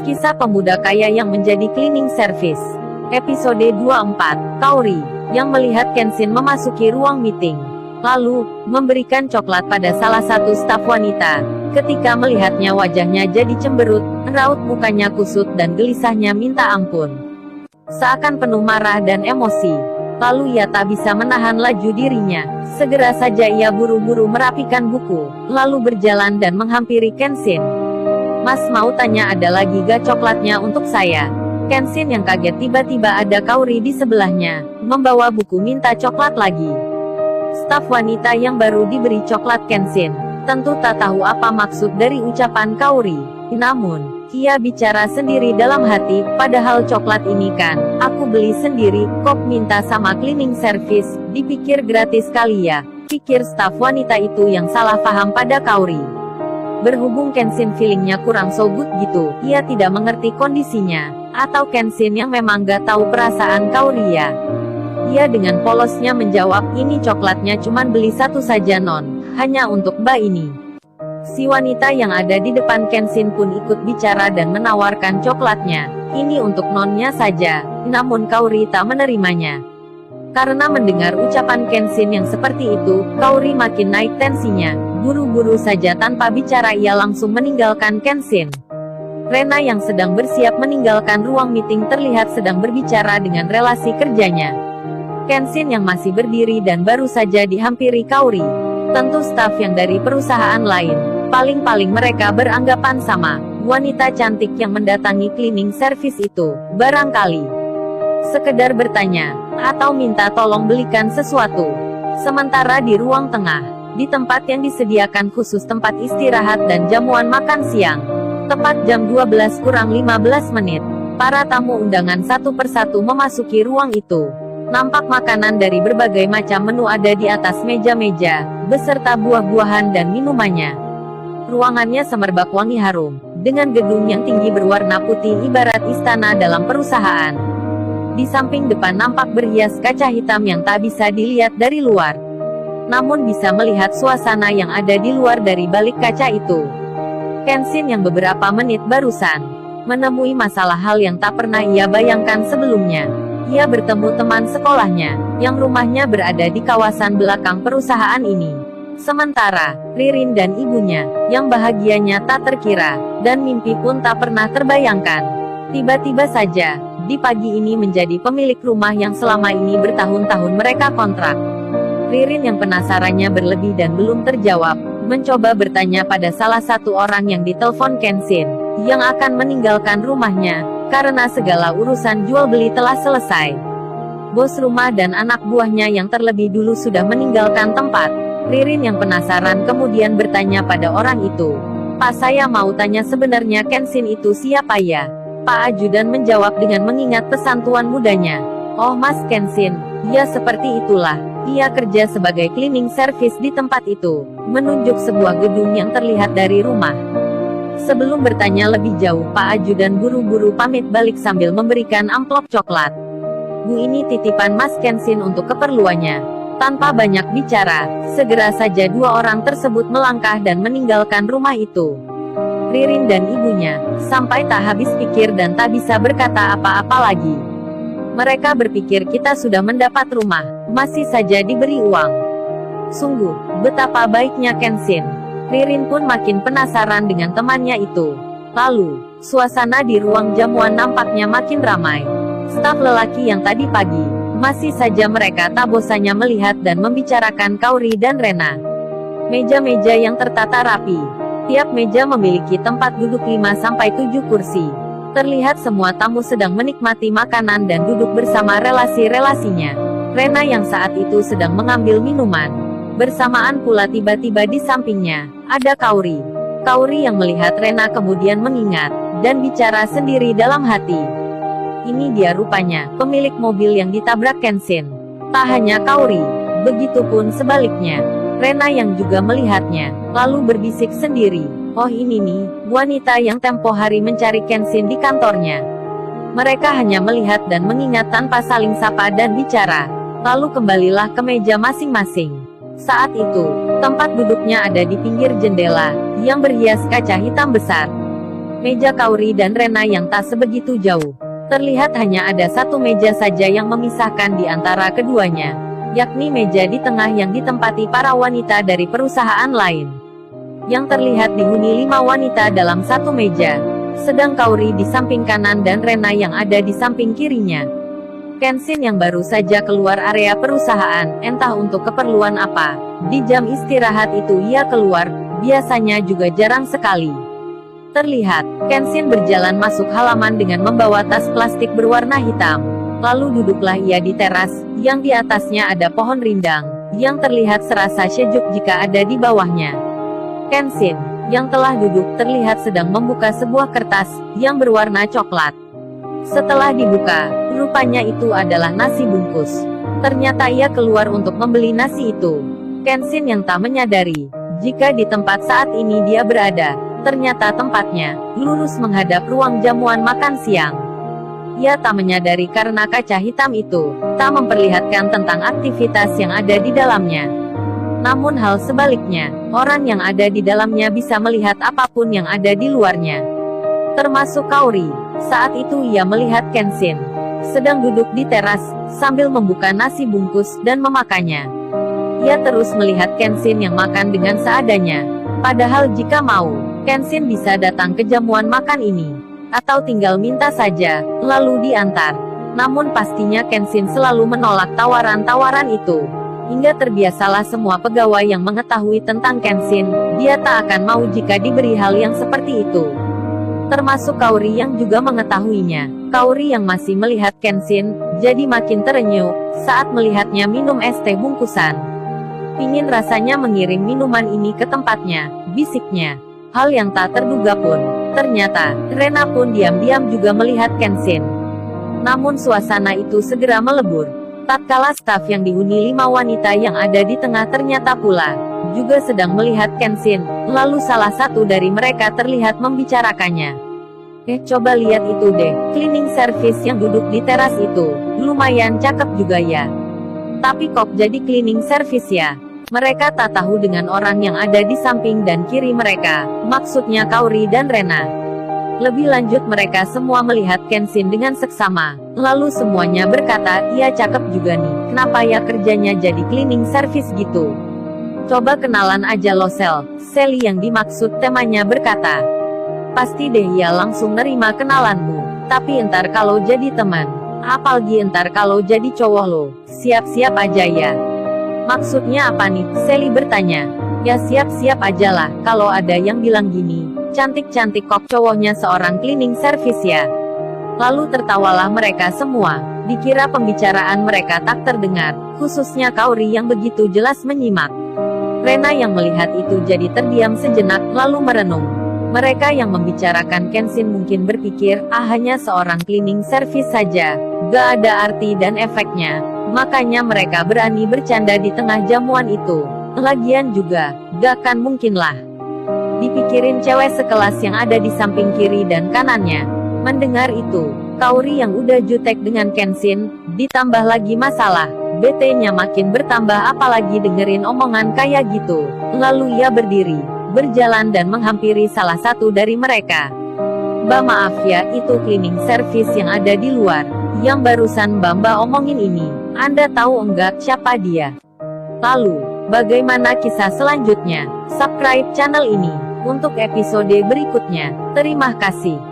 Kisah pemuda kaya yang menjadi cleaning service. Episode 24, Kaori, yang melihat Kenshin memasuki ruang meeting, lalu memberikan coklat pada salah satu staf wanita. Ketika melihatnya wajahnya jadi cemberut, raut mukanya kusut dan gelisahnya minta ampun. Seakan penuh marah dan emosi. Lalu ia tak bisa menahan laju dirinya. Segera saja ia buru-buru merapikan buku, lalu berjalan dan menghampiri Kenshin. "Mas, mau tanya, ada lagi gak coklatnya untuk saya?" Kenshin yang kaget tiba-tiba ada Kaori di sebelahnya, membawa buku minta coklat lagi. Staf wanita yang baru diberi coklat Kenshin tentu tak tahu apa maksud dari ucapan Kaori. Namun, ia bicara sendiri dalam hati, "Padahal coklat ini kan aku beli sendiri, kok minta sama cleaning service, dipikir gratis kali ya?" Pikir staf wanita itu yang salah paham pada Kaori. Berhubung Kenshin feelingnya kurang so good gitu, ia tidak mengerti kondisinya. Atau Kenshin yang memang gak tahu perasaan Kaori ya. Ia dengan polosnya menjawab, "Ini coklatnya cuman beli satu saja non, hanya untuk mbak ini." Si wanita yang ada di depan Kenshin pun ikut bicara dan menawarkan coklatnya. "Ini untuk nonnya saja." Namun Kaori tak menerimanya. Karena mendengar ucapan Kenshin yang seperti itu, Kaori makin naik tensinya. Buru-buru saja tanpa bicara ia langsung meninggalkan Kenshin. Rena yang sedang bersiap meninggalkan ruang meeting terlihat sedang berbicara dengan relasi kerjanya. Kenshin yang masih berdiri dan baru saja dihampiri Kaori. Tentu staf yang dari perusahaan lain. Paling-paling mereka beranggapan sama. Wanita cantik yang mendatangi cleaning service itu, barangkali sekedar bertanya, atau minta tolong belikan sesuatu. Sementara di ruang tengah, di tempat yang disediakan khusus tempat istirahat dan jamuan makan siang, tepat jam 12:15, para tamu undangan satu persatu memasuki ruang itu. Nampak makanan dari berbagai macam menu ada di atas meja-meja, beserta buah-buahan dan minumannya. Ruangannya semerbak wangi harum, dengan gedung yang tinggi berwarna putih ibarat istana dalam perusahaan. Di samping depan nampak berhias kaca hitam yang tak bisa dilihat dari luar. Namun bisa melihat suasana yang ada di luar dari balik kaca itu. Kenshin yang beberapa menit barusan menemui masalah hal yang tak pernah ia bayangkan sebelumnya. Ia bertemu teman sekolahnya, yang rumahnya berada di kawasan belakang perusahaan ini. Sementara, Ririn dan ibunya, yang bahagianya tak terkira, dan mimpi pun tak pernah terbayangkan. Tiba-tiba saja, di pagi ini menjadi pemilik rumah yang selama ini bertahun-tahun mereka kontrak. Ririn yang penasarannya berlebih dan belum terjawab, mencoba bertanya pada salah satu orang yang ditelepon Kenshin, yang akan meninggalkan rumahnya, karena segala urusan jual beli telah selesai. Bos rumah dan anak buahnya yang terlebih dulu sudah meninggalkan tempat. Ririn yang penasaran kemudian bertanya pada orang itu, "Pak, saya mau tanya, sebenarnya Kenshin itu siapa ya?" Pak Ajudan menjawab dengan mengingat pesan tuan mudanya. "Oh Mas Kenshin, ya seperti itulah. Ia kerja sebagai cleaning service di tempat itu," menunjuk sebuah gedung yang terlihat dari rumah. Sebelum bertanya lebih jauh, Pak Ajudan buru-buru pamit balik sambil memberikan amplop coklat. "Bu, ini titipan Mas Kenshin untuk keperluannya." Tanpa banyak bicara, segera saja dua orang tersebut melangkah dan meninggalkan rumah itu. Ririn dan ibunya, sampai tak habis pikir dan tak bisa berkata apa-apa lagi. Mereka berpikir kita sudah mendapat rumah, masih saja diberi uang. Sungguh, betapa baiknya Kenshin. Ririn pun makin penasaran dengan temannya itu. Lalu, suasana di ruang jamuan nampaknya makin ramai. Staf lelaki yang tadi pagi, masih saja mereka tak bosannya melihat dan membicarakan Kaori dan Rena. Meja-meja yang tertata rapi. Tiap meja memiliki tempat duduk 5-7 kursi. Terlihat semua tamu sedang menikmati makanan dan duduk bersama relasi-relasinya. Rena yang saat itu sedang mengambil minuman. Bersamaan pula tiba-tiba di sampingnya, ada Kaori. Kaori yang melihat Rena kemudian mengingat, dan bicara sendiri dalam hati. Ini dia rupanya, pemilik mobil yang ditabrak Kenshin. Tak hanya Kaori, begitupun sebaliknya. Rena yang juga melihatnya, lalu berbisik sendiri, "Oh ini nih, wanita yang tempo hari mencari Kenshin di kantornya." Mereka hanya melihat dan mengingat tanpa saling sapa dan bicara. Lalu kembalilah ke meja masing-masing. Saat itu, tempat duduknya ada di pinggir jendela, yang berhias kaca hitam besar. meja Kaori dan Rena yang tak sebegitu jauh. Terlihat hanya ada satu meja saja yang memisahkan di antara keduanya, yakni meja di tengah yang ditempati para wanita dari perusahaan lain. Yang terlihat dihuni 5 wanita dalam satu meja, sedang Kaori di samping kanan dan Rena yang ada di samping kirinya. Kenshin yang baru saja keluar area perusahaan, entah untuk keperluan apa. Di jam istirahat itu ia keluar, biasanya juga jarang sekali. Terlihat, Kenshin berjalan masuk halaman dengan membawa tas plastik berwarna hitam. Lalu duduklah ia di teras, yang di atasnya ada pohon rindang, yang terlihat serasa sejuk jika ada di bawahnya. Kenshin, yang telah duduk, terlihat sedang membuka sebuah kertas, yang berwarna coklat. Setelah dibuka, rupanya itu adalah nasi bungkus. Ternyata ia keluar untuk membeli nasi itu. Kenshin yang tak menyadari, jika di tempat saat ini dia berada, ternyata tempatnya lurus menghadap ruang jamuan makan siang. Ia tak menyadari karena kaca hitam itu tak memperlihatkan tentang aktivitas yang ada di dalamnya. Namun hal sebaliknya, orang yang ada di dalamnya bisa melihat apapun yang ada di luarnya. Termasuk Kaori. Saat itu ia melihat Kenshin sedang duduk di teras, sambil membuka nasi bungkus dan memakannya. Ia terus melihat Kenshin yang makan dengan seadanya. Padahal jika mau, Kenshin bisa datang ke jamuan makan ini, atau tinggal minta saja, lalu diantar. Namun pastinya Kenshin selalu menolak tawaran-tawaran itu. Hingga terbiasalah semua pegawai yang mengetahui tentang Kenshin, dia tak akan mau jika diberi hal yang seperti itu. Termasuk Kaori yang juga mengetahuinya. Kaori yang masih melihat Kenshin, jadi makin terenyuh, saat melihatnya minum es teh bungkusan. Pingin rasanya mengirim minuman ini ke tempatnya, bisiknya. Hal yang tak terduga pun, ternyata, Rena pun diam-diam juga melihat Kenshin. Namun suasana itu segera melebur. Tatkala staf yang dihuni 5 wanita yang ada di tengah ternyata pula juga sedang melihat Kenshin, lalu salah satu dari mereka terlihat membicarakannya. Coba lihat itu deh, cleaning service yang duduk di teras itu, lumayan cakep juga ya. Tapi kok jadi cleaning service ya? Mereka tak tahu dengan orang yang ada di samping dan kiri mereka, maksudnya Kaori dan Rena. Lebih lanjut mereka semua melihat Kenshin dengan seksama, lalu semuanya berkata, iya cakep juga nih, kenapa ya kerjanya jadi cleaning service gitu? Coba kenalan aja lo Sally yang dimaksud temanya berkata. Pasti deh ia langsung nerima kenalanmu, tapi entar kalau jadi teman, apalagi entar kalau jadi cowok lo, siap-siap aja ya. Maksudnya apa nih? Sally bertanya. Ya siap-siap aja lah, kalau ada yang bilang gini, cantik-cantik kok cowoknya seorang cleaning service ya. Lalu tertawalah mereka semua, dikira pembicaraan mereka tak terdengar, khususnya Kaori yang begitu jelas menyimak. Rena yang melihat itu jadi terdiam sejenak, lalu merenung. Mereka yang membicarakan Kenshin mungkin berpikir, hanya seorang cleaning service saja, gak ada arti dan efeknya. Makanya mereka berani bercanda di tengah jamuan itu. Lagian juga, gak kan mungkin lah. Dipikirin cewek sekelas yang ada di samping kiri dan kanannya. Mendengar itu, Kaori yang udah jutek dengan Kenshin, ditambah lagi masalah, BT-nya makin bertambah apalagi dengerin omongan kayak gitu. Lalu ia berdiri, berjalan dan menghampiri salah satu dari mereka. Mbak maaf ya, itu cleaning service yang ada di luar, yang barusan Mbak omongin ini. Anda tahu enggak siapa dia? Lalu, bagaimana kisah selanjutnya? Subscribe channel ini untuk episode berikutnya. Terima kasih.